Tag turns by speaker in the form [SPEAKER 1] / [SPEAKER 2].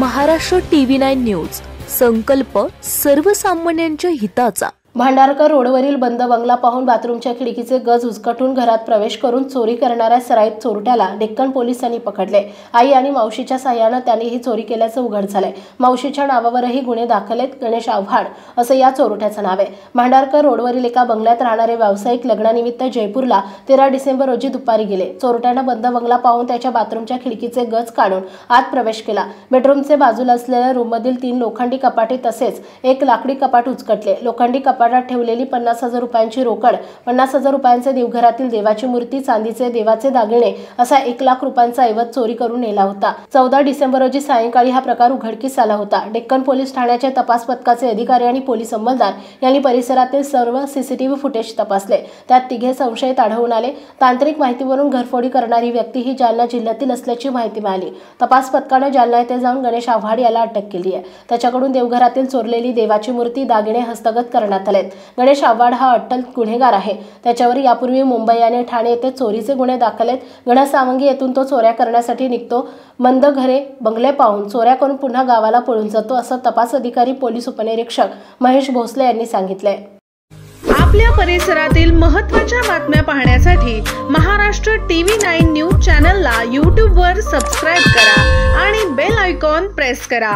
[SPEAKER 1] Maharashtra TV 9 news. संकल्प सर्वसामान्यांच्या हिताचा.
[SPEAKER 2] भांडारकर रोडवरील बंद बंगला पाहून बाथरूमच्या खिडकीचे गज उचकटून घरात प्रवेश करून चोरी करणाऱ्या सराईत चोरट्याला डेक्कन पोलिसांनी पकडले. आई आणि मावशीच्या साह्याने त्यांनी ही चोरी केल्याचं उघड झालंय. मावशीच्या नावावरही गुन्हे दाखल आहेत. गणेश आव्हाड असं या चोरट्याचं नाव आहे. भांडारकर रोडवरील एका बंगल्यात राहणारे व्यावसायिक लग्नानिमित्त जयपूरला 13 डिसेंबर रोजी दुपारी गेले. चोरट्यानं बंद बंगला पाहून त्याच्या बाथरूमच्या खिडकीचे गज काढून आत प्रवेश केला. बेडरूमचे बाजूला असलेल्या रूममधील 3 लोखंडी कपाटे तसेच एक लाकडी कपाट उचकटले. लोखंडी कपाटात ठेवलेली 50,000 रुपयांची रोकड, 50,000 रुपयांचे देवघरातील देवाची मूर्ती, चांदीचे देवाचे दागिने असा 1 लाख रुपयांचा ऐवज चोरी करून नेला होता. 14 डिसेंबर रोजी सायंकाळी हा प्रकार उघडकीस आला होता. डेक्कन पोलीस ठाण्याचे तपास पथकाचे अधिकारी आणि पोलीस अंमलदार यांनी परिसरातील सर्व सीसीटीव्ही फुटेज तपासले. त्यात 3 संशयित आढळून आले. तांत्रिक माहितीवरून घरफोडी करणारी व्यक्ती ही जालना जिल्ह्यातील असल्याची माहिती मिळाली. तपास पथकाने जालना येथे जाऊन गणेश आव्हाड याला अटक केली आहे. त्याच्याकडून देवघरातील चोरलेली देवाची मूर्ती, दागिने हस्तगत करण्यात आले. गणेश आव्हाड हा अट्टल गुन्हेगार आहे. त्याच्यावर यापूर्वी मुंबई आणि ठाणे येथे चोरीचे गुन्हे दाखल आहेत. गणसावंगी येथून तो चोऱ्या करण्यासाठी निघतो. मंद घरे बंगले पाहून चोऱ्या करून पुन्हा गावाला पळून जातो असं तपास अधिकारी पोलीस उपनिरीक्षक महेश भोसले यांनी सांगितलंय.
[SPEAKER 3] आपल्या परिसरातील महत्त्वाच्या बातम्या पाहण्यासाठी महाराष्ट्र टीव्ही 9 न्यूज चॅनलला YouTube वर सबस्क्राइब करा आणि बेल आयकॉन प्रेस करा.